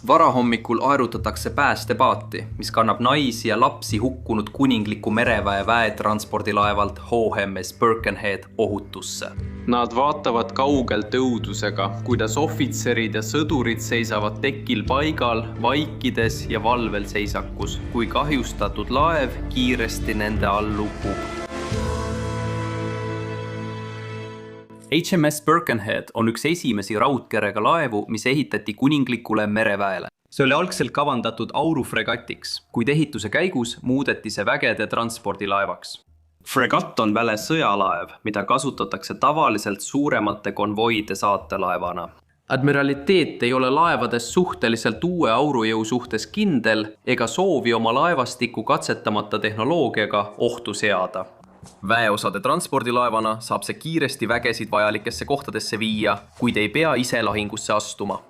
Varahommikul aerutatakse päästepaati, mis kannab naisi ja lapsi hukkunud kuningliku mereväe väetranspordilaevalt HMS Birkenhead ohutusse. Nad vaatavad kaugelt õudusega, kuidas ohvitserid ja sõdurid seisavad tekil paigal, vaikides ja valvel seisakus, kui kahjustatud laev kiiresti nende all upub. HMS Birkenhead on üks esimesi raudkerega laevu, mis ehitati kuninglikule mereväele. See oli algselt kavandatud aurufregatiks, kuid ehituse käigus muudeti see vägede transpordilaevaks. Fregatt on väle sõjalaev, mida kasutatakse tavaliselt suuremate konvoide saatelaevana. Admiraliteet ei ole laevades suhteliselt uue aurujõu suhtes kindel ega soovi oma laevastikku katsetamata tehnoloogiaga ohtu seada. Väeosade transpordilaevana saab see kiiresti vägesid vajalikesse kohtadesse viia, kuid ei pea ise lahingusse astuma.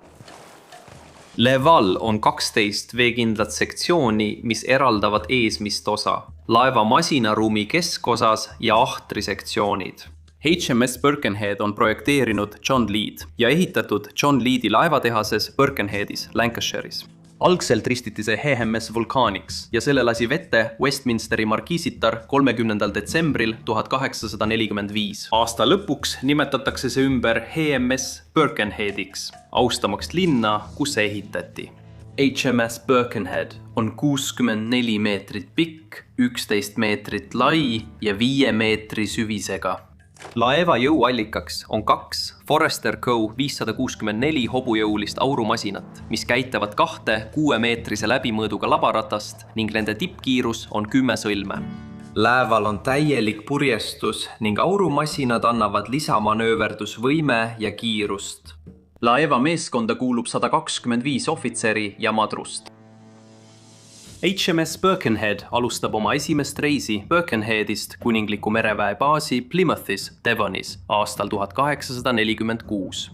Leval on 12 veekindlat sektsiooni, mis eraldavad eesmist osa, laeva masinaruumi keskosas ja ahtri sektsioonid. HMS Birkenhead on projekteerinud John Lead ja ehitatud John Leadi laevatehases Birkenheadis, Lancashire'is. Algselt ristiti see HMS Vulcanics ja selle lasi vette Westminsteri markiisitar 30. detsembril 1845. Aasta lõpuks nimetatakse see ümber HMS Birkenheadiks, austamaks linna, kus see ehitati. HMS Birkenhead on 64 meetrit pikk, 11 meetrit lai ja 5 meetri süvisega. Laeva jõuallikaks on 2 Forester Co. 564 hobujõulist aurumasinat, mis käitavad 2 6-meetrise läbimõõduga labaratast ning nende tippkiirus on 10 sõlme. Laeval on täielik purjestus ning aurumasinad annavad lisamanööverdusvõime ja kiirust. Laeva meeskonda kuulub 125 ohvitseri ja madrust. HMS Birkenhead alustab oma esimest reisi Birkenheadist kuningliku mereväe baasi Plymouthis, Devonis aastal 1846.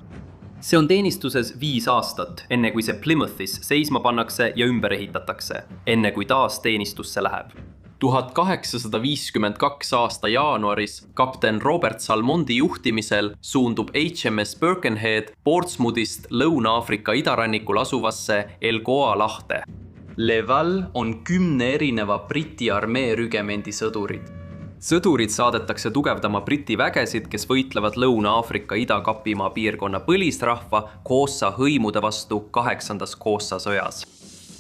See on teenistuses 5 aastat, enne kui see Plymouthis seisma pannakse ja ümber ehitatakse, enne kui taas teenistusse läheb. 1852 aasta jaanuaris kapten Robert Salmondi juhtimisel suundub HMS Birkenhead Portsmouthist Lõuna-Aafrika idarannikul asuvasse El Goa lahte. Leval on 10 erineva Briti armee rügemendi sõdurid. Sõdurid saadetakse tugevdama Briti vägesid, kes võitlevad Lõuna-Aafrika Ida-Kapimaa piirkonna põlisrahva Xhosa hõimude vastu 8. Xhosa sõjas.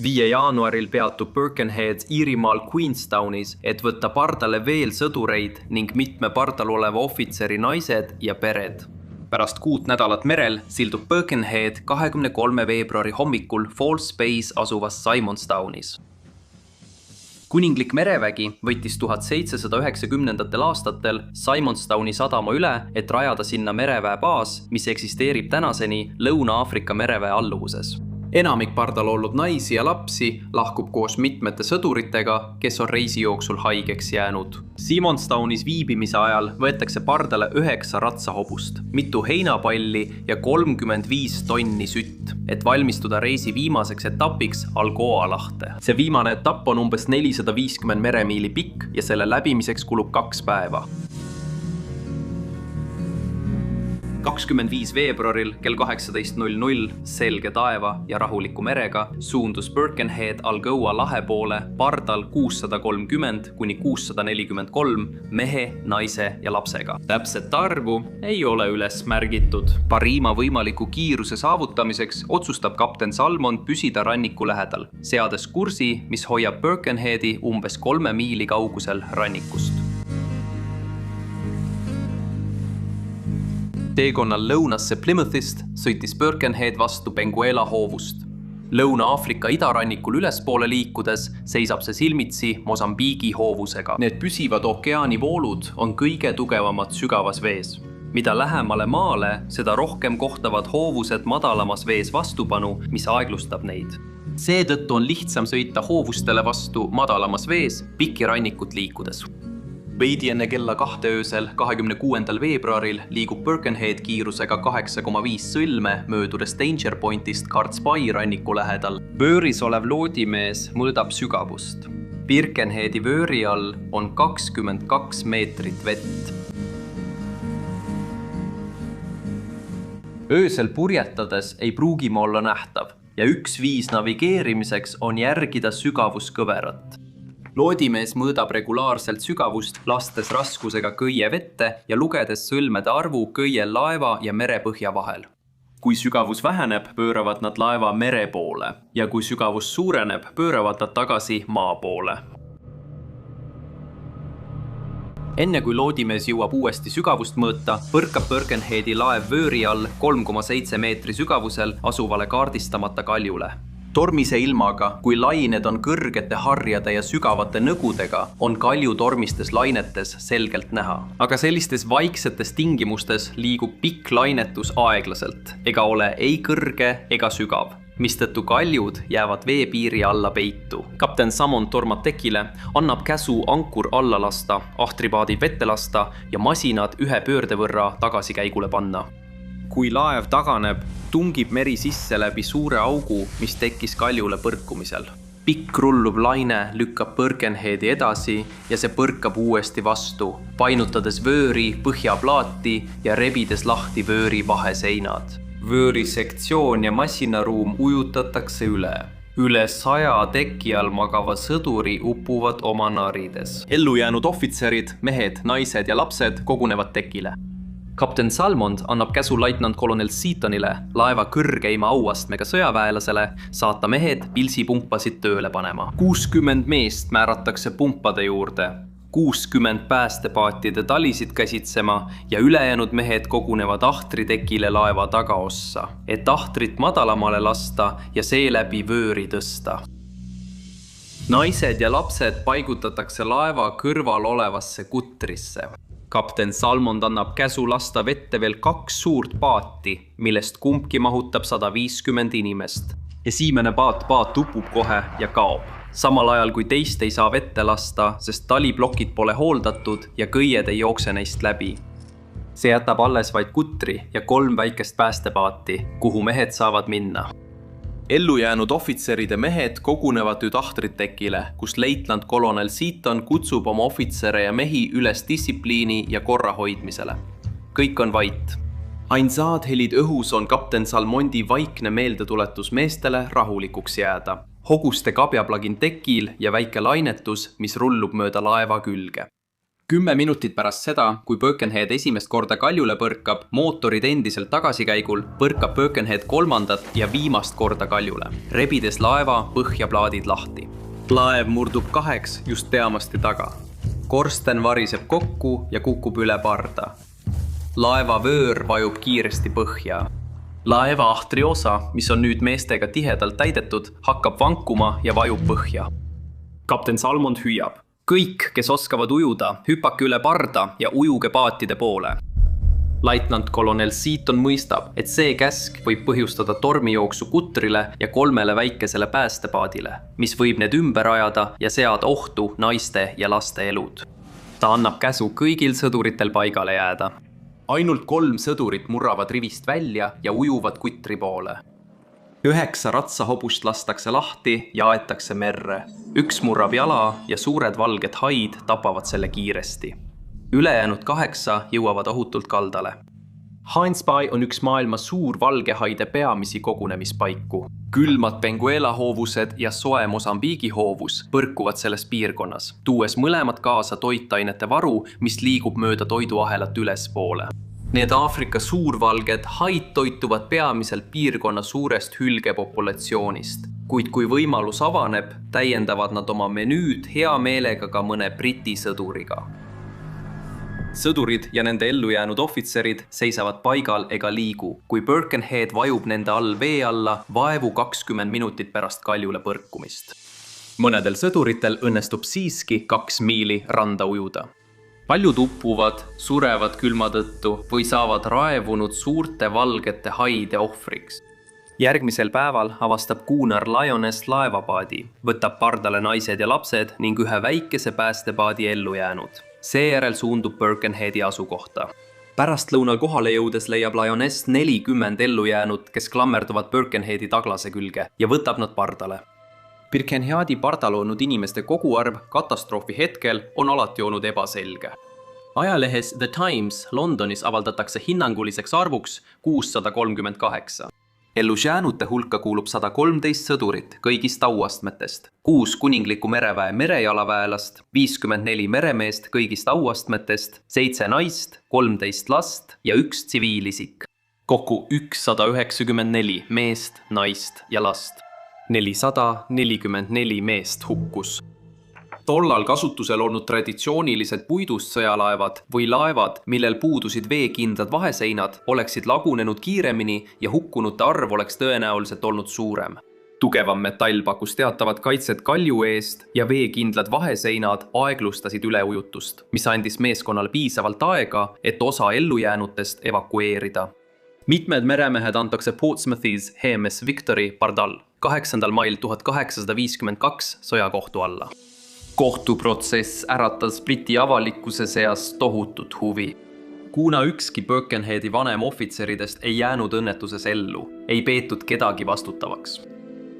5. jaanuaril peatub Birkenhead Iirimaal Queenstownis, et võtta pardale veel sõdureid ning mitme pardal oleva ohvitseri naised ja pered. Pärast 6 nädalat merel sildub Birkenhead 23. veebruari hommikul False Bay's asuvas Simonstownis. Kuninglik merevägi võttis 1790. aastatel Simonstowni sadama üle, et rajada sinna mereväe baas, mis eksisteerib tänaseni Lõuna-Aafrika mereväe alluvuses. Enamik pardal olnud naisi ja lapsi lahkub koos mitmete sõduritega, kes on reisi jooksul haigeks jäänud. Simonstownis viibimise ajal võetakse pardale 9 ratsahobust, mitu heinapalli ja 35 tonni sütt, et valmistuda reisi viimaseks etapiks Al Goa lahte. See viimane etapp on umbes 450 meremiili pikk ja selle läbimiseks kulub 2 päeva. 25. veebruaril kell 18.00 selge taeva ja rahuliku merega suundus Birkenhead Al Goa lahe poole pardal 630 kuni 643 mehe, naise ja lapsega. Täpset arvu ei ole üles märgitud. Parima võimaliku kiiruse saavutamiseks otsustab kapten Salmond püsida ranniku lähedal, seades kursi, mis hoiab Birkenheadi umbes 3 miili kaugusel rannikust. Teekonnal lõunasse Plymouthist sõitis Birkenhead vastu Benguela hoovust. Lõuna-Aafrika idarannikul ülespoole liikudes seisab see silmitsi Mosambiigi hoovusega. Need püsivad ookeanivoolud on kõige tugevamad sügavas vees. Mida lähemale maale, seda rohkem kohtavad hoovused madalamas vees vastupanu, mis aeglustab neid. Seetõttu on lihtsam sõita hoovustele vastu madalamas vees pikki rannikut liikudes. Veidi enne kella 2 öösel 26. veebruaril liigub Birkenhead kiirusega 8,5 sõlme möödudes Danger Pointist Cards Bay ranniku lähedal. Vööris olev loodimees mõõdab sügavust. Birkenheadi vööri all on 22 meetrit vett. Öösel purjetades ei pruugi olla nähtav, ja üks viis navigeerimiseks on järgida sügavuskõverat. Loodimees mõõdab regulaarselt sügavust, lastes raskusega köie vette ja lugedes sõlmede arvu köiel laeva ja merepõhja vahel. Kui sügavus väheneb, pööravad nad laeva mere poole ja kui sügavus suureneb, pööravad nad tagasi maa poole. Enne kui loodimees jõuab uuesti sügavust mõõta, põrkab Birkenheadi laev vööri all 3,7 meetri sügavusel asuvale kaardistamata kaljule. Tormise ilmaga, kui lained on kõrgete harjade ja sügavate nõgudega, on kalju tormistes lainetes selgelt näha. Aga sellistes vaiksetes tingimustes liigub pikk lainetus aeglaselt, ega ole ei kõrge ega sügav, mistõttu kaljud jäävad veepiiri alla peitu. Kapten Salmond tormab tekile, annab käsu ankur alla lasta, ahtripaadid vette lasta ja masinad ühe pöörde võrra tagasikäigule panna. Kui laev taganeb, tungib meri sisse läbi suure augu, mis tekkis kaljule põrkumisel. Pikk rullub laine lükkab Birkenheadi edasi ja see põrkab uuesti vastu, painutades vööri põhjaplaati ja rebides lahti vööri vaheseinad. Vööri sektsioon ja masinaruum ujutatakse üle. Üle 100 teki all magava sõduri upuvad oma narides. Ellujäänud ohvitserid, mehed, naised ja lapsed kogunevad tekile. Kapten Salmond annab käsu laitnant kolonel Seatonile, laeva kõrgeima auastmega sõjaväelasele, saata mehed pilsipumpasid tööle panema. 60 meest määratakse pumpade juurde, 60 päästepaatide talisid käsitsema ja ülejäänud mehed kogunevad ahtritekile laeva tagaossa, et ahtrit madalamale lasta ja seeläbi vööri tõsta. Naised ja lapsed paigutatakse laeva kõrval olevasse kutrisse. Kapten Salmond annab käsu lasta vette veel 2 suurt paati, millest kumbki mahutab 150 inimest. Esimene paat upub kohe ja kaob. Samal ajal kui teist ei saa vette lasta, sest taliblokid pole hooldatud ja kõied ei jookse neist läbi. See jätab alles vaid kutri ja 3 väikest päästepaati, kuhu mehed saavad minna. Ellujäänud ohvitseride mehed kogunevad nüüd ahtritekile, kus leitnant kolonel Seaton kutsub oma ohvitsere ja mehi üles distsipliini ja korra hoidmisele. Kõik on vait. Ainsaad helid õhus on kapten Salmondi vaikne meeldetuletus meestele rahulikuks jääda. Hoguste kabjaplagin tekil ja väike lainetus, mis rullub mööda laeva külge. 10 minutit pärast seda, kui Birkenhead esimest korda kaljule põrkab, mootorid endiselt tagasikäigul, põrkab Birkenhead 3. ja viimast korda kaljule, rebides laeva põhjaplaadid lahti. Laev murdub 2 just peamasti taga. Korsten variseb kokku ja kukub üle parda. Laeva vöör vajub kiiresti põhja. Laeva ahtri osa, mis on nüüd meestega tihedalt täidetud, hakkab vankuma ja vajub põhja. Kapten Salmond hüüab. Kõik, kes oskavad ujuda, hüppake üle parda ja ujuge paatide poole. Laitnant kolonel Seaton mõistab, et see käsk võib põhjustada tormijooksu kutrile ja 3 väikesele päästepaadile, mis võib need ümber ajada ja seada ohtu naiste ja laste elud. Ta annab käsu kõigil sõduritel paigale jääda. Ainult 3 sõdurit murravad rivist välja ja ujuvad kutri poole. 9 ratsahobust lastakse lahti ja aetakse merre. 1 murrab jala ja suured valged haid tapavad selle kiiresti. Ülejäänud 8 jõuavad ohutult kaldale. Heinz Bay on üks maailma suur valgehaide peamisi kogunemispaiku. Külmad Benguela hoovused ja soe Mosambiigi hoovus põrkuvad selles piirkonnas, tuues mõlemad kaasa toitainete varu, mis liigub mööda toiduahelat ülespoole. Need Aafrika suurvalged haid toituvad peamiselt piirkonna suurest hülgepopulatsioonist, kuid kui võimalus avaneb, täiendavad nad oma menüüd hea meelega ka mõne Briti sõduriga. Sõdurid ja nende ellujäänud ohvitserid seisavad paigal ega liigu, kui Birkenhead vajub nende all vee alla vaevu 20 minutit pärast kaljule põrkumist. Mõnedel sõduritel õnnestub siiski 2 miili randa ujuda. Paljud uppuvad, surevad külma tõttu või saavad raevunud suurte valgete haide ohvriks. Järgmisel päeval avastab Gunnar Lioness laevapaadi, võtab pardale naised ja lapsed ning ühe väikese päästepaadi ellujäänud. Seejärel suundub Birkenheadi asukohta. Pärastlõunal kohale jõudes leiab Lioness 40 ellujäänud, kes klammerduvad Birkenheadi taglase külge ja võtab nad pardale. Birkenheadi pardal olnud inimeste koguarv katastroofi hetkel on alati olnud ebaselge. Ajalehes The Times Londonis avaldatakse hinnanguliseks arvuks 638. Ellusianute hulka kuulub 113 sõdurit kõigist auastmetest, 6 kuninglikku mereväe merejalaväelast, 54 meremeest kõigist auastmetest, 7 naist, 13 last ja 1 tsiviilisik. Kokku 194 meest, naist ja last. 444 meest hukkus. Tollal kasutusel olnud traditsioonilised puidust sõjalaevad või laevad, millel puudusid veekindlad vaheseinad, oleksid lagunenud kiiremini ja hukkunute arv oleks tõenäoliselt olnud suurem. Tugevam metall pakkus teatavat kaitset kalju eest ja veekindlad vaheseinad aeglustasid üleujutust, mis andis meeskonnale piisavalt aega, et osa ellujäänutest evakueerida. Mitmed meremehed antakse Portsmouthis HMS Victory pardal 8. mail 1852 sõjakohtu alla. Kohtuprotsess äratas Briti avalikkuse seas tohutut huvi. Kuna ükski Birkenheadi vanem ohvitseridest ei jäänud õnnetuses ellu, ei peetud kedagi vastutavaks.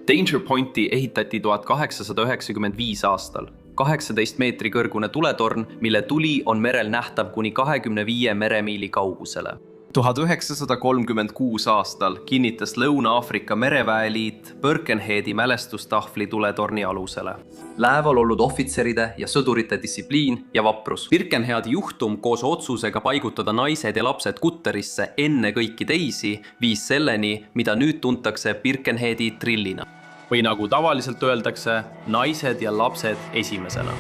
Danger Pointi ehitati 1895 aastal. 18 meetri kõrgune tuletorn, mille tuli on merel nähtav kuni 25 meremiili kaugusele. 1936 aastal kinnitas Lõuna-Aafrika mereväeliit Birkenheadi mälestustahvli tuletorni alusele. Lääval olnud ohvitseride ja sõdurite distsipliin ja vaprus. Birkenheadi juhtum koos otsusega paigutada naised ja lapsed kutterisse enne kõiki teisi viis selleni, mida nüüd tuntakse Birkenheadi trillina. Või nagu tavaliselt öeldakse, naised ja lapsed esimesena.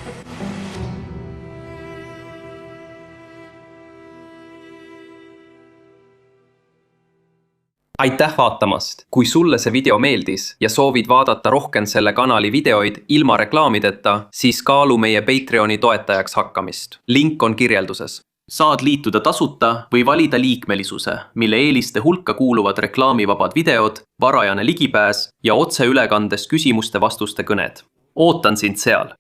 Aitäh vaatamast! Kui sulle see video meeldis ja soovid vaadata rohkem selle kanali videoid ilma reklaamideta, siis kaalu meie Patreoni toetajaks hakkamist. Link on kirjelduses. Saad liituda tasuta või valida liikmelisuse, mille eeliste hulka kuuluvad reklaamivabad videod, varajane ligipääs ja otseülekandes küsimuste-vastuste kõned. Ootan sind seal!